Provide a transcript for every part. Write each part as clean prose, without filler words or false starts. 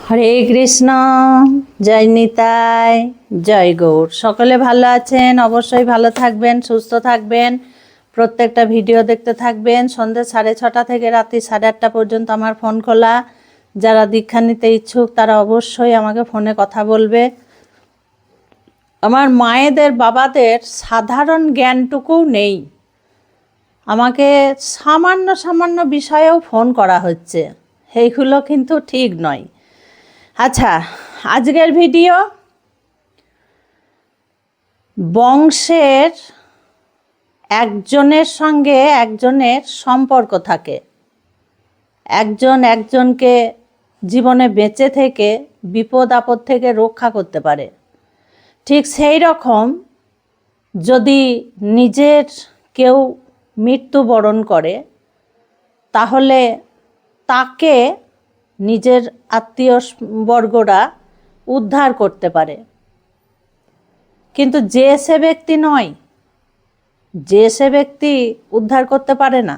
হরে কৃষ্ণ। জয় নিতাই, জয় গৌর। সকলে ভালো আছেন? অবশ্যই ভালো থাকবেন, সুস্থ থাকবেন, প্রত্যেকটা ভিডিও দেখতে থাকবেন। সন্ধ্যে 6:30 থেকে রাত্রি 8:30 পর্যন্ত আমার ফোন খোলা। যারা দীক্ষা নিতে ইচ্ছুক তারা অবশ্যই আমাকে ফোনে কথা বলবে। আমার মায়েদের বাবাদের সাধারণ জ্ঞানটুকুও নেই, আমাকে সামান্য সামান্য বিষয়েও ফোন করা হচ্ছে। এইগুলো কিন্তু ঠিক নয়। আচ্ছা, আজকের ভিডিও বংশের একজনের সঙ্গে একজনের সম্পর্ক থাকে, একজন একজনকে জীবনে বেঁচে থেকে বিপদ আপদ থেকে রক্ষা করতে পারে। ঠিক সেই রকম যদি নিজের কেউ মৃত্যুবরণ করে তাহলে তাকে নিজের আত্মীয় বর্গরা উদ্ধার করতে পারে, কিন্তু যে সে ব্যক্তি নয়, যে সে ব্যক্তি উদ্ধার করতে পারে না।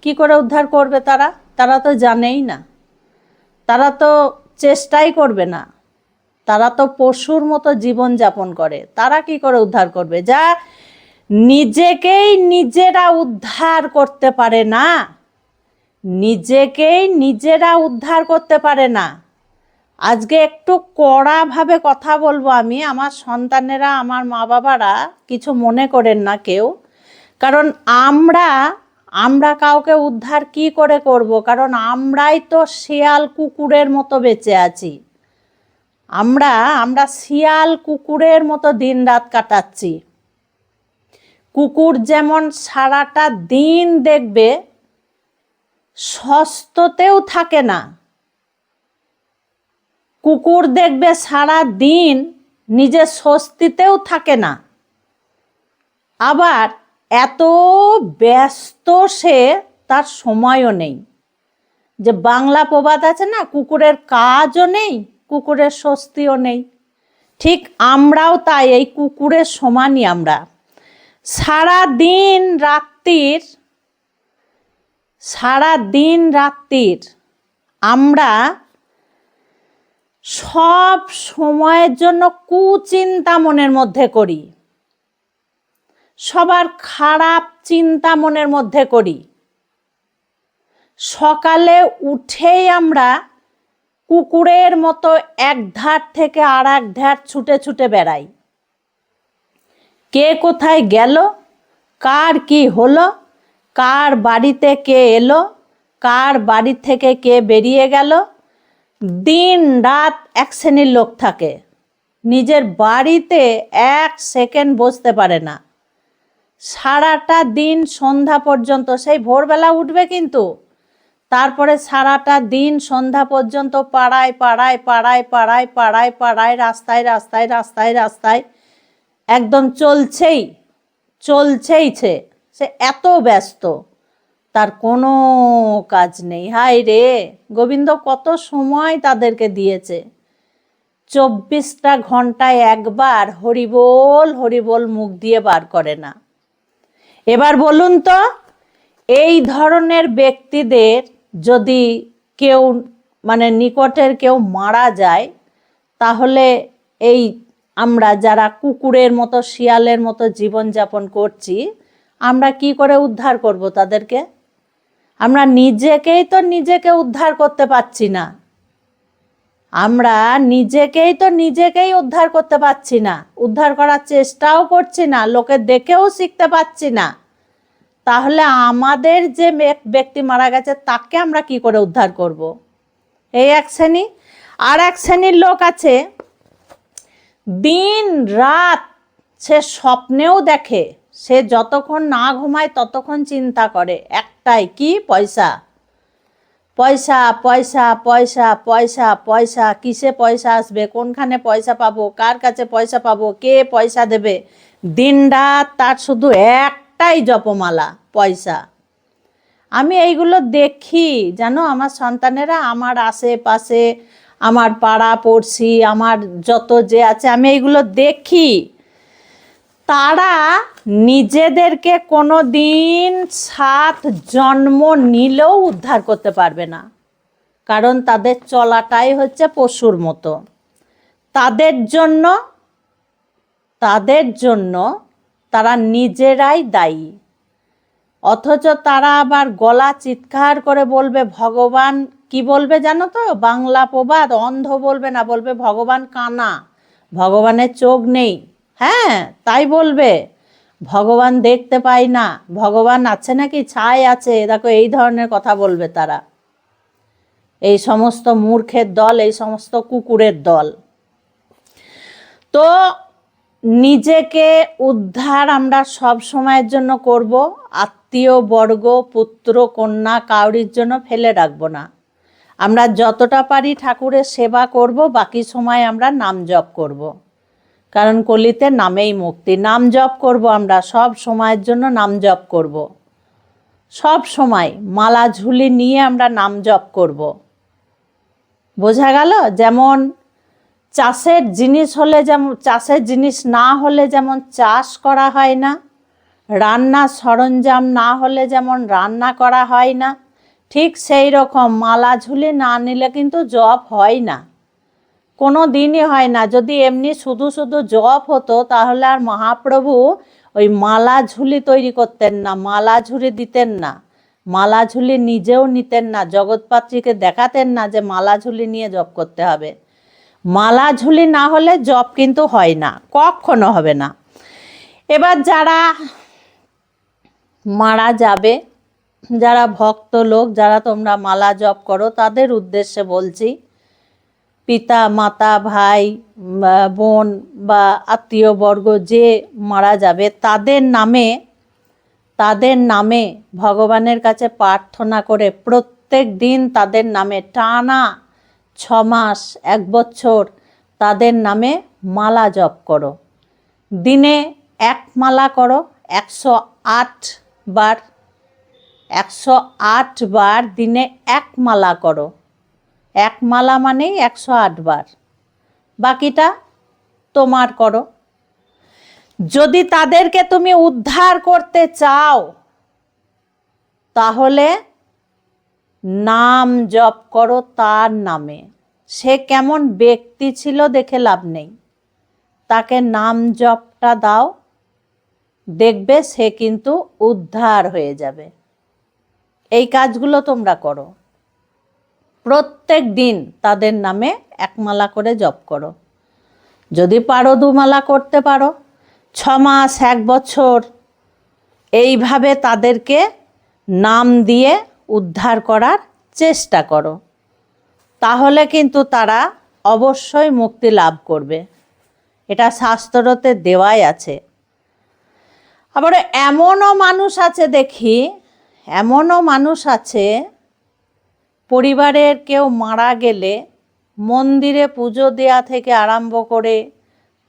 কি করে উদ্ধার করবে তারা? তারা তো জানেই না, তারা তো চেষ্টাই করবে না, তারা তো পশুর মতো জীবন যাপন করে। তারা কি করে উদ্ধার করবে? যা নিজেকেই নিজেরা উদ্ধার করতে পারে না, নিজেকেই নিজেরা উদ্ধার করতে পারে না। আজকে একটু কড়াভাবে কথা বলবো আমি। আমার সন্তানেরা, আমার মা বাবারা কিছু মনে করেন না কেউ, কারণ আমরা কাউকে উদ্ধার কি করে করব? কারণ আমরাই তো শিয়াল কুকুরের মতো বেঁচে আছি। আমরা শিয়াল কুকুরের মতো দিন রাত কাটাচ্ছি। কুকুর যেমন সারাটা দিন দেখবে স্বস্থতেও থাকে না, কুকুর দেখবে সারা দিন নিজের স্বস্তিতেও থাকে না, আবার এত ব্যস্ত সে তার সময়ও নেই। যে বাংলা প্রবাদ আছে না, কুকুরের কাজও নেই, কুকুরের স্বস্তিও নেই। ঠিক আমরাও তাই, এই কুকুরের সমানই আমরা। সারা দিন রাত্রির আমরা সব সময়ের জন্য কুচিন্তা মনের মধ্যে করি, সবার খারাপ চিন্তা মনের মধ্যে করি। সকালে উঠেই আমরা কুকুরের মতো এক ধার থেকে আর এক ধার ছুটে ছুটে বেড়াই। কে কোথায় গেল, কার কি হলো, কার বাড়িতে কে এলো, কার বাড়ি থেকে কে বেরিয়ে গেল। দিন রাত এক শ্রেণীর লোক থাকে, নিজের বাড়িতে এক সেকেন্ড বসতে পারে না। সারাটা দিন সন্ধ্যা পর্যন্ত, সেই ভোরবেলা উঠবে কিন্তু তারপরে সারাটা দিন সন্ধ্যা পর্যন্ত পাড়ায় পাড়ায় পাড়ায় পাড়ায় পাড়ায় পাড়ায় রাস্তায় রাস্তায় রাস্তায় রাস্তায় একদম চলছেই সে এত ব্যস্ত, তার কোনো কাজ নেই। হায় রে গোবিন্দ, কত সময় তাদেরকে দিয়েছে। 24টা ঘন্টায় একবার হরিবোল হরিবোল মুখ দিয়ে বার করে না। এবার বলুন তো, এই ধরনের ব্যক্তিদের যদি কেউ নিকটের কেউ মারা যায়, তাহলে এই আমরা যারা কুকুরের মতো শিয়ালের মতো জীবনযাপন করছি, আমরা কি করে উদ্ধার করব তাদেরকে? আমরা নিজেকে উদ্ধার করতে পারছি না, আমরা নিজেকেই উদ্ধার করতে পারছি না, উদ্ধার করার চেষ্টাও করছি না, লোকে দেখেও শিখতে পারছি না। তাহলে আমাদের যে ব্যক্তি মারা গেছে তাকে আমরা কি করে উদ্ধার করব? এই এক শ্রেণী। আর এক শ্রেণীর লোক আছে, দিন রাত সে স্বপ্নেও দেখে, সে যতক্ষণ না ঘুমায় ততক্ষণ চিন্তা করে একটাই, কি? পয়সা পয়সা পয়সা পয়সা পয়সা পয়সা। কিসে পয়সা আসবে, কোনখানে পয়সা পাবো, কার কাছে পয়সা পাবো, কে পয়সা দেবে? দিন রাত তার শুধু একটাই জপমালা, পয়সা। আমি এইগুলো দেখি জানো, আমার সন্তানেরা, আমার আশেপাশে, আমার পাড়া পড়শি, আমার যত যে আছে, আমি এইগুলো দেখি। তারা নিজেদেরকে কোনো দিন 7 জন্ম নিলেও উদ্ধার করতে পারবে না, কারণ তাদের চলাটাই হচ্ছে পশুর মতো। তাদের জন্য তারা নিজেরাই দায়ী। অথচ তারা আবার গলা চিৎকার করে বলবে ভগবান, কি বলবে জানো তো, বাংলা প্রবাদ, অন্ধ বলবে না, বলবে ভগবান কানা, ভগবানের চোখ নেই। হ্যাঁ, তাই বলবে, ভগবান দেখতে পাই না, ভগবান আছে নাকি, ছাই আছে, দেখো এই ধরনের কথা বলবে তারা। এই সমস্ত মূর্খের দল, এই সমস্ত কুকুরের দল। তো নিজেকে উদ্ধার আমরা সব সময়ের জন্য করব, আত্মীয় বর্গ, পুত্র কন্যা কাউরির জন্য ফেলে রাখবো না। আমরা যতটা পারি ঠাকুরের সেবা করব, বাকি সময় আমরা নাম জপ করব। কারণ কলিতে নামেই মুক্তি। নাম জপ করব, আমরা সব সময়ের জন্য নাম জপ করব। সব সময় মালা ঝুলি নিয়ে আমরা নাম জপ করব। বোঝা গেল? যেমন চাষের জিনিস হলে, যেমন চাষের জিনিস না হলে যেমন চাষ করা হয় না, রান্নার সরঞ্জাম না হলে যেমন রান্না করা হয় না, ঠিক সেই রকম মালা ঝুলি না নিলে কিন্তু জপ হয় না, কোনো দিনই হয় না। যদি এমনি শুধু শুধু জপ হতো তাহলে আর মহাপ্রভু ওই মালা ঝুলি তৈরি করতেন না, মালা ঝুলি দিতেন না, মালা ঝুলি নিজেও নিতেন না, জগৎপাত্রীকে দেখাতেন না যে মালা ঝুলি নিয়ে জপ করতে হবে। মালা ঝুলি না হলে জপ কিন্তু হয় না, কখনো হবে না। এবার যারা মারা যাবে, যারা ভক্ত লোক, যারা তোমরা মালা জপ করো, তাদের উদ্দেশ্যে বলছি, পিতা মাতা ভাই বোন বা আত্মীয় বর্গ যে মারা যাবে, তাদের নামে ভগবানের কাছে প্রার্থনা করে প্রত্যেক দিন তাদের নামে টানা 6 মাস 1 বছর তাদের নামে মালা জপ করো। দিনে 1 মালা করো, 108 বার, 108 বার দিনে 1 মালা করো। 1 মালা মানেই 108 বার, বাকিটা তোমার করো। যদি তাদেরকে তুমি উদ্ধার করতে চাও তাহলে নাম জপ করো তার নামে। সে কেমন ব্যক্তি ছিল দেখে লাভ নেই, তাকে নাম জপটা দাও, দেখবে সে কিন্তু উদ্ধার হয়ে যাবে। এই কাজগুলো তোমরা করো, প্রত্যেক দিন তাদের নামে 1 মালা করে জপ করো। যদি পারো 2 মালা করতে পারো, 6 মাস 1 বছর এইভাবে তাদেরকে নাম দিয়ে উদ্ধার করার চেষ্টা করো, তাহলে কিন্তু তারা অবশ্যই মুক্তি লাভ করবে। এটা শাস্ত্রতে দেওয়াই আছে। আবার এমনও মানুষ আছে, দেখি এমনও মানুষ আছে, পরিবারের কেউ মারা গেলে মন্দিরে পুজো দেয়া থেকে আরম্ভ করে,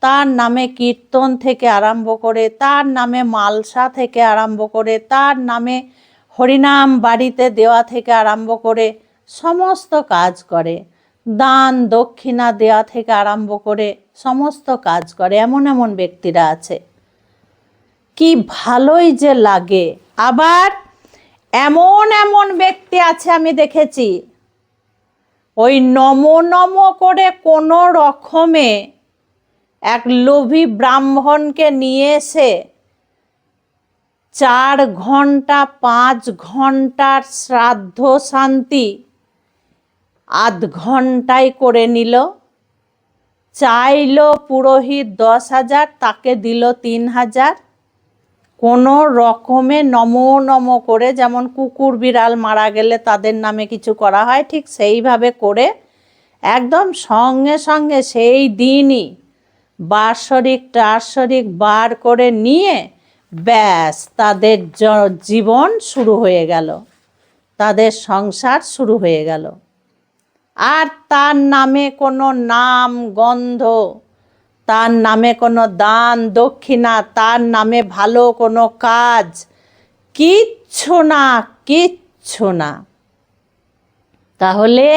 তার নামে কীর্তন থেকে আরম্ভ করে, তার নামে মালসা থেকে আরম্ভ করে, তার নামে হরিনাম বাড়িতে দেওয়া থেকে আরম্ভ করে সমস্ত কাজ করে, দান দক্ষিণা দেওয়া থেকে আরম্ভ করে সমস্ত কাজ করে। এমন এমন ব্যক্তিরা আছে, কি ভালোই যে লাগে। আবার এমন এমন ব্যক্তি আছে আমি দেখেছি, ওই নমো নমো করে কোনো রকমে এক লোভী ব্রাহ্মণকে নিয়ে এসে 4 ঘন্টা 5 ঘন্টার শ্রাদ্ধ শান্তি আধ ঘন্টায় করে নিল। চাইল পুরোহিত 10,000, তাকে দিল 3,000। কোনো রকমে নমো নমো করে, যেমন কুকুর বিড়াল মারা গেলে তাদের নামে কিছু করা হয়, ঠিক সেইভাবে করে একদম সঙ্গে সঙ্গে সেই দিনই বাৎসরিক টাৎসরিক বার করে নিয়ে ব্যাস তাদের জীবন শুরু হয়ে গেল, তাদের সংসার শুরু হয়ে গেল। আর তার নামে কোনো নাম গন্ধ, তার নামে কোনো দান দক্ষিণা, তার নামে ভালো কোনো কাজ, কিচ্ছু না, কিচ্ছু না। তাহলে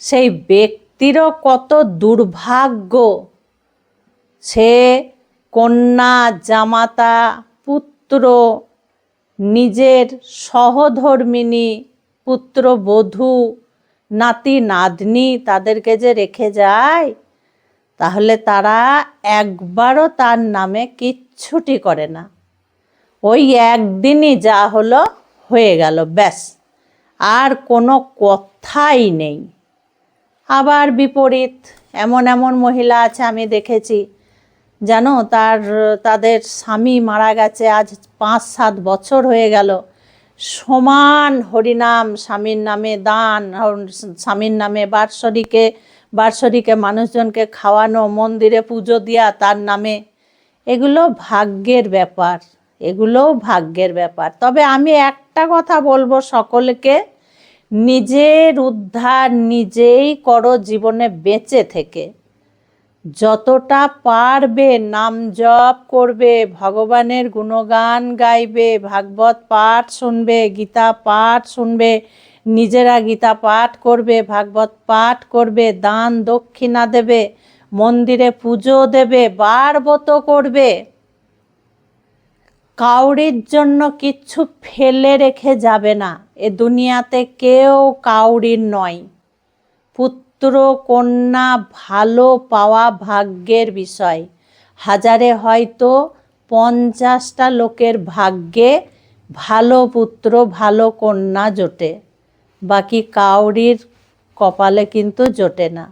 সেই ব্যক্তিরও কত দুর্ভাগ্য। সে কন্যা জামাতা পুত্র, নিজের সহধর্মিণী পুত্রবধূ, নাতি নাতনি তাদেরকে যে রেখে যায়, তাহলে তারা একবারও তার নামে কিচ্ছুটি করে না। ওই একদিনই যা হলো হয়ে গেল, ব্যাস, আর কোনো কথাই নেই। আবার বিপরীত এমন এমন মহিলা আছে আমি দেখেছি, জানো, তাদের স্বামী মারা গেছে, আজ 5-7 বছর হয়ে গেল, সমান হরিনাম, স্বামীর নামে দান, স্বামীর নামে বাৎসরিকে মানুষজনকে খাওয়ানো, মন্দিরে পুজো দেওয়া তার নামে। এগুলো ভাগ্যের ব্যাপার, এগুলোও ভাগ্যের ব্যাপার। তবে আমি একটা কথা বলবো সকলকে, নিজের উদ্ধার নিজেই করো জীবনে বেঁচে থেকে। যতটা পারবে নাম জপ করবে, ভগবানের গুণগান গাইবে, ভাগবত পাঠ শুনবে, গীতা পাঠ শুনবে, নিজেরা গীতা পাঠ করবে, ভাগবত পাঠ করবে, দান দক্ষিণা দেবে, মন্দিরে পুজো দেবে, বারব্রত করবে, কাউরির জন্য কিচ্ছু ফেলে রেখে যাবে না। এ দুনিয়াতে কেউ কাউরির নয়। পুত্র কন্যা ভালো পাওয়া ভাগ্যের বিষয়। হাজারে হয়তো 50টা লোকের ভাগ্যে ভালো পুত্র ভালো কন্যা জোটে, বাকি কাউরির কপালে কিন্তু জোটে না।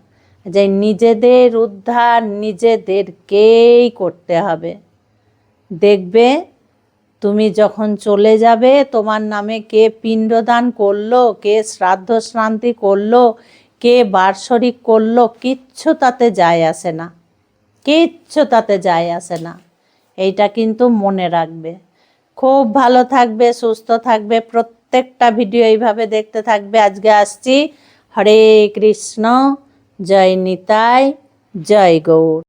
যে নিজেদের উদ্ধার নিজেদেরকেই করতে হবে। দেখবে তুমি যখন চলে যাবে, তোমার নামে কে পিণ্ডদান করলো, কে শ্রাদ্ধ শ্রান্তি করলো, কে বাৎসরিক করলো, কিচ্ছু তাতে যায় আসে না, কিচ্ছু তাতে যায় আসে না। এইটা কিন্তু মনে রাখবে। খুব ভালো থাকবে, সুস্থ থাকবে, প্রত্যেকটা ভিডিও এইভাবে দেখতে থাকবে। আজকে আসছি। হরে কৃষ্ণ, জয় নিতাই, জয় গৌর।